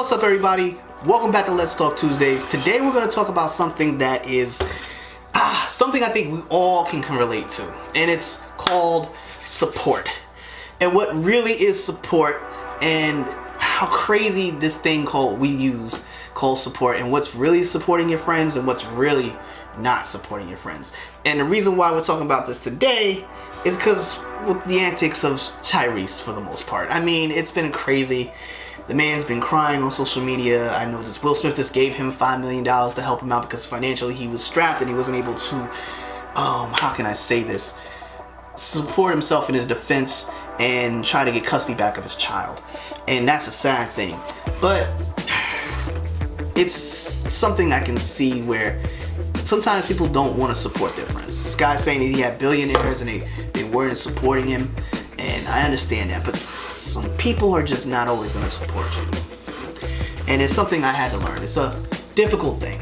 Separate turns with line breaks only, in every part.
What's up, everybody? Welcome back to Let's Talk Tuesdays. Today we're going to talk about something that is something I think we all can relate to, and it's called support. And what really is support, and how crazy this thing we use called support, and what's really supporting your friends and what's really not supporting your friends. And the reason why we're talking about this today is because with the antics of Tyrese, for the most part. I mean, it's been crazy. The man's been crying on social media. I know this. Will Smith just gave him $5 million to help him out because financially he was strapped and he wasn't able to, how can I say this, support himself in his defense and try to get custody back of his child. And that's a sad thing. But it's something I can see where sometimes people don't want to support their friends. This guy's saying that he had billionaires and they weren't supporting him. And I understand that, but some people are just not always going to support you. And it's something I had to learn. It's a difficult thing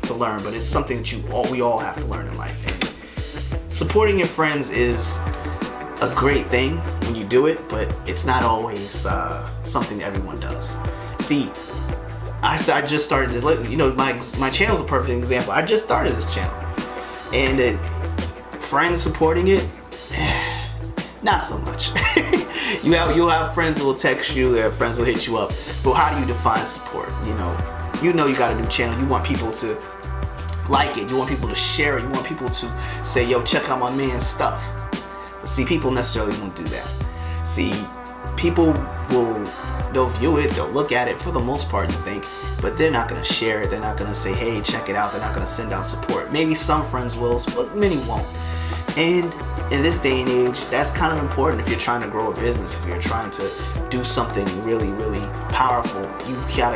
to learn, but it's something that we all have to learn in life. And supporting your friends is a great thing when you do it, but it's not always something that everyone does. See, I just started this. My channel is a perfect example. I just started this channel, and friends supporting it. Not so much. You'll have friends who will text you, their friends will hit you up. But how do you define support? You know you got a new channel. You want people to like it. You want people to share it. You want people to say, yo, check out my man's stuff. But see, people necessarily won't do that. See, people they'll view it, they'll look at it for the most part, you think, but they're not going to share it. They're not going to say, hey, check it out. They're not going to send out support. Maybe some friends will, but many won't. And in this day and age, that's kind of important if you're trying to grow a business, if you're trying to do something really, really powerful.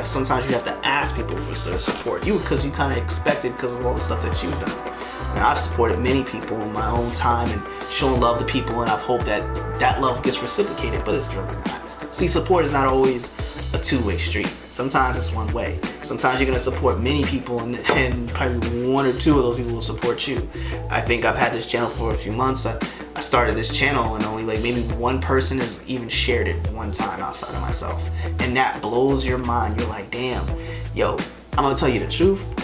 Sometimes you have to ask people for support because you kind of expect it because of all the stuff that you've done. Now, I've supported many people in my own time and shown love to people, and I've hoped that love gets reciprocated, but it's really not. See, support is not always a two-way street. Sometimes it's one way. Sometimes you're going to support many people and probably one or two of those people will support you. I think I've had this channel for a few months. I started this channel and only maybe one person has even shared it one time outside of myself. And that blows your mind. You're like, damn, yo, I'm going to tell you the truth.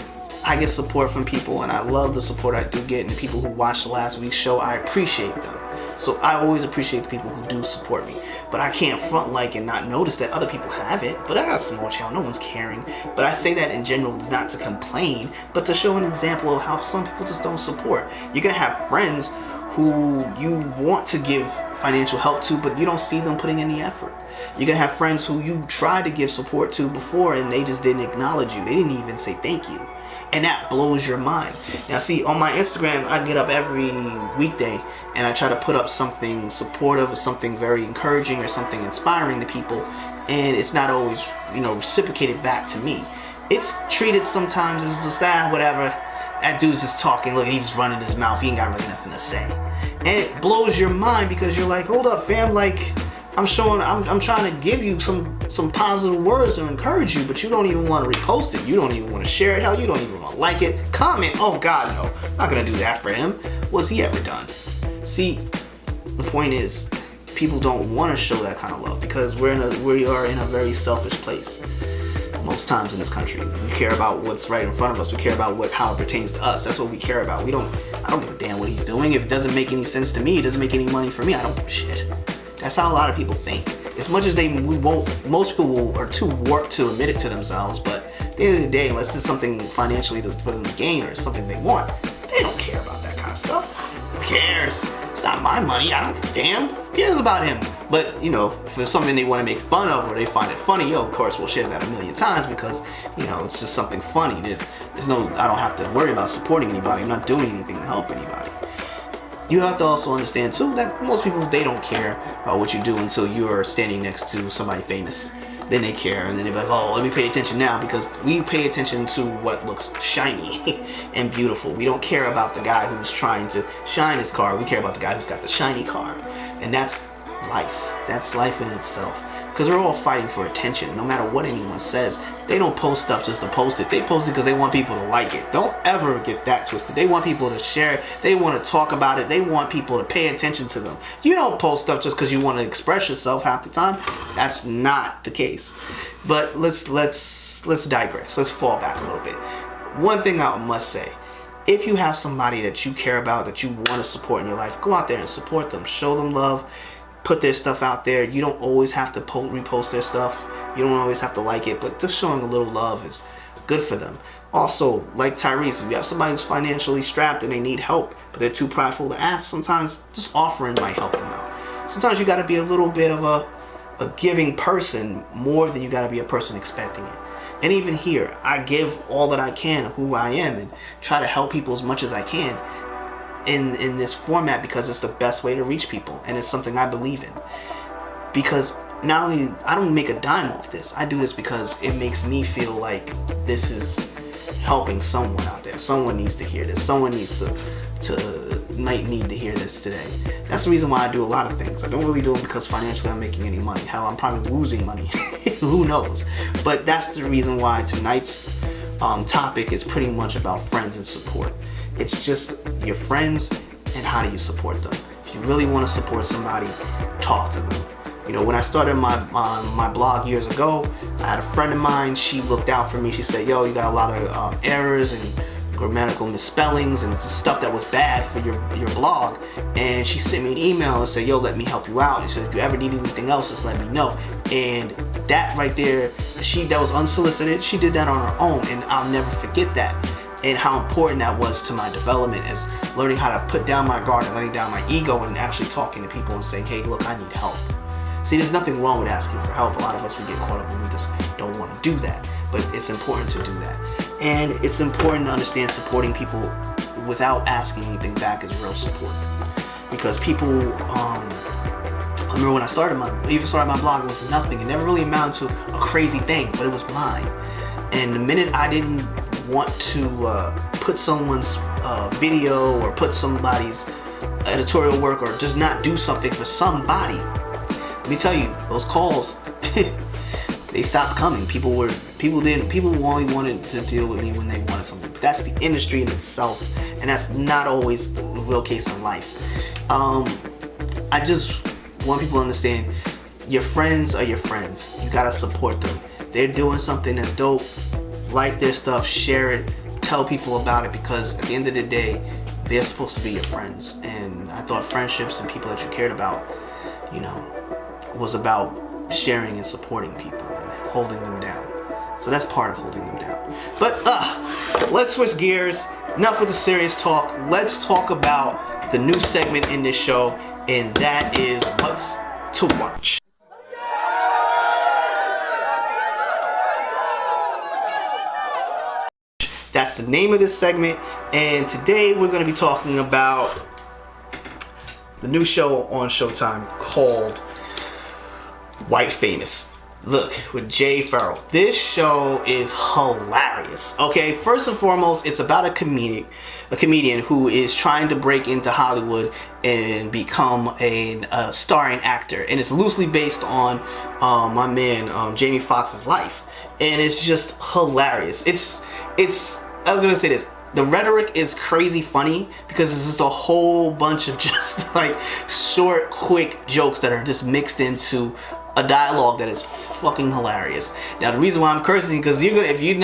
I get support from people and I love the support I do get, and the people who watched the last week's show, I appreciate them. So I always appreciate the people who do support me. But I can't front and not notice that other people have it. But I got a small channel, no one's caring. But I say that in general not to complain, but to show an example of how some people just don't support. You're gonna have friends who you want to give financial help to, but you don't see them putting in the effort. You're gonna have friends who you tried to give support to before and they just didn't acknowledge you. They didn't even say thank you. And that blows your mind. Now see, on my Instagram, I get up every weekday and I try to put up something supportive or something very encouraging or something inspiring to people, and it's not always, reciprocated back to me. It's treated sometimes as just whatever. That dude's just talking, look, he's running his mouth, he ain't got really nothing to say. And it blows your mind because you're like, hold up, fam, I'm trying to give you some positive words to encourage you, but you don't even want to repost it. You don't even want to share it. Hell, you don't even want to like it. Comment. Oh God, no. I'm not going to do that for him. What's he ever done? See, the point is, people don't want to show that kind of love because we are in a very selfish place. Most times in this country, we care about what's right in front of us. We care about how it pertains to us. That's what we care about. I don't give a damn what he's doing. If it doesn't make any sense to me, it doesn't make any money for me, I don't give a shit. That's how a lot of people think. As much as most people are too warped to admit it to themselves, but at the end of the day, unless it's something financially for them to gain or something they want, they don't care about that kind of stuff. Who cares? It's not my money. I don't give a damn. Who cares about him? But, if it's something they want to make fun of or they find it funny, of course, we'll share that a million times because, it's just something funny. I don't have to worry about supporting anybody. I'm not doing anything to help anybody. You have to also understand too that most people, they don't care about what you do until you're standing next to somebody famous. Then they care, and then they're like, oh, let me pay attention now, because we pay attention to what looks shiny and beautiful. We don't care about the guy who's trying to shine his car. We care about the guy who's got the shiny car. And that's life. That's life in itself. because they're all fighting for attention. No matter what anyone says, they don't post stuff just to post it. They post it because they want people to like it. Don't ever get that twisted. They want people to share it. They want to talk about it. They want people to pay attention to them. You don't post stuff just because you want to express yourself half the time. That's not the case. But let's digress. Let's fall back a little bit. One thing I must say, if you have somebody that you care about, that you want to support in your life, go out there and support them. Show them love. Put their stuff out there. You don't always have to repost their stuff. You don't always have to like it, but just showing a little love is good for them. Also, like Tyrese, if you have somebody who's financially strapped and they need help, but they're too prideful to ask, sometimes just offering might help them out. Sometimes you got to be a little bit of a giving person more than you got to be a person expecting it. And even here, I give all that I can of who I am and try to help people as much as I can in this format, because it's the best way to reach people, and it's something I believe in. Because not only I don't make a dime off this, I do this because it makes me feel like this is helping someone out there. Someone needs to hear this. Someone needs might need to hear this today. That's the reason why I do a lot of things. I don't really do it because financially I'm making any money. Hell, I'm probably losing money. Who knows? But that's the reason why tonight's topic is pretty much about friends and support. It's just your friends and how do you support them. If you really want to support somebody, talk to them. You know, when I started my blog years ago, I had a friend of mine. She looked out for me. She said, yo, you got a lot of errors and grammatical misspellings and stuff that was bad for your blog. And she sent me an email and said, yo, let me help you out. She said, if you ever need anything else, just let me know. And that right there, that was unsolicited. She did that on her own, and I'll never forget that. And how important that was to my development, is learning how to put down my guard and letting down my ego and actually talking to people and saying, hey, look, I need help. See, there's nothing wrong with asking for help. A lot of us, we get caught up and we just don't want to do that. But it's important to do that. And it's important to understand supporting people without asking anything back is real support. Because people, I remember when I started my blog, it was nothing. It never really amounted to a crazy thing, but it was mine. And the minute I didn't want to put someone's video or put somebody's editorial work or just not do something for somebody, let me tell you, those calls, they stopped coming. People only wanted to deal with me when they wanted something. But that's the industry in itself, and that's not always the real case in life. I just want people to understand, your friends are your friends. You gotta support them. They're doing something that's dope. Like their stuff, share it, tell people about it, because at the end of the day, they're supposed to be your friends. And I thought friendships and people that you cared about, you know, was about sharing and supporting people and holding them down. So that's part of holding them down. But let's switch gears. Enough with the serious talk. Let's talk about the new segment in this show, and that is What's to Watch. That's the name of this segment, and today we're going to be talking about the new show on Showtime called White Famous. Look, with Jay Farrell. This show is hilarious. Okay, first and foremost, it's about a comedian who is trying to break into Hollywood and become a starring actor, and it's loosely based on my man Jamie Foxx's life, and it's just hilarious. I'm gonna say this. The rhetoric is crazy funny because it's just a whole bunch of just like short, quick jokes that are just mixed into a dialogue that is fucking hilarious. Now, the reason why I'm cursing, because if you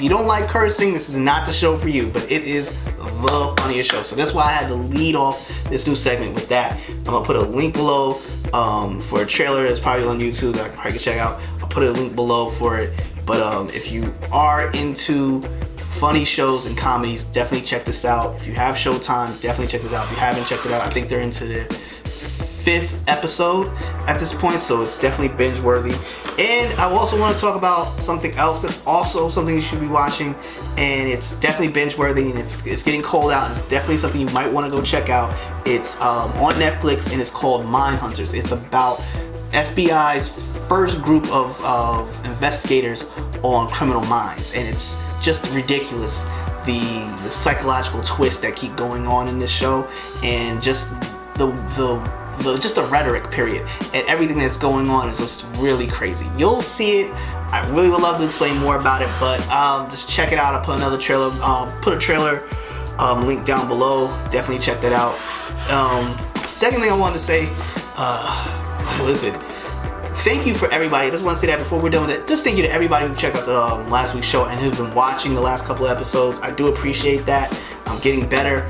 don't like cursing, this is not the show for you. But it is the funniest show. So that's why I had to lead off this new segment with that. I'm gonna put a link below for a trailer. It's probably on YouTube that I probably can check out. I'll put a link below for it. But if you are into funny shows and comedies, definitely check this out. If you have Showtime, definitely check this out. If you haven't checked it out, I think they're into the 5th episode at this point, so it's definitely binge worthy. And I also want to talk about something else that's also something you should be watching, and it's definitely binge worthy, and it's getting cold out, and it's definitely something you might want to go check out. It's on Netflix, and it's called Mindhunters. It's about FBI's first group of investigators on criminal minds, and it's just ridiculous, the psychological twists that keep going on in this show, and just the just the rhetoric, period, and everything that's going on is just really crazy. You'll see it. I really would love to explain more about it, but just check it out. I'll put another trailer, put a trailer link down below. Definitely check that out. Second thing I wanted to say, listen, thank you for everybody. I just want to say that before we're done with it. Just thank you to everybody who checked out the last week's show and who's been watching the last couple of episodes. I do appreciate that. I'm getting better.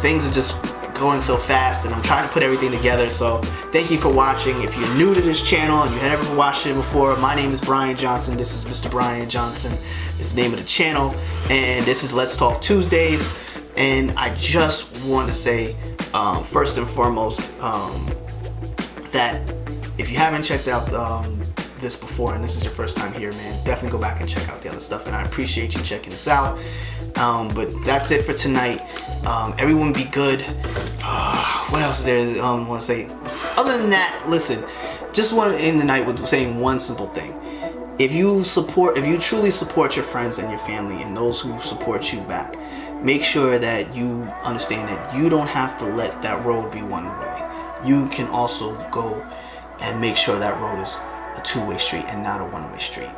Things are just going so fast, and I'm trying to put everything together. So thank you for watching. If you're new to this channel and you had never watched it before, my name is Brian Johnson. This is Mr. Brian Johnson is the name of the channel, and this is Let's Talk Tuesdays. And I just want to say, first and foremost, that if you haven't checked out this before and this is your first time here, man, definitely go back and check out the other stuff, and I appreciate you checking this out. But that's it for tonight. Everyone be good. What else is there I want to say? Other than that, listen, just want to end the night with saying one simple thing. If you truly support your friends and your family and those who support you back, make sure that you understand that you don't have to let that road be one way. You can also go and make sure that road is a two-way street and not a one-way street.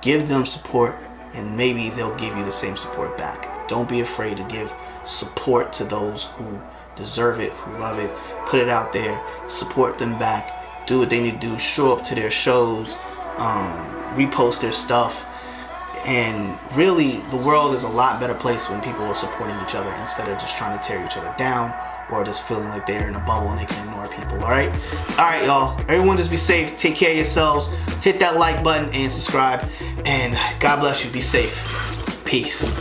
Give them support, and maybe they'll give you the same support back. Don't be afraid to give support to those who deserve it, who love it. Put it out there, support them back, do what they need to do, show up to their shows, repost their stuff. And really, the world is a lot better place when people are supporting each other instead of just trying to tear each other down or just feeling like they're in a bubble and they can ignore people. All right, y'all. Everyone, just be safe. Take care of yourselves. Hit that like button and subscribe. And God bless you. Be safe. Peace.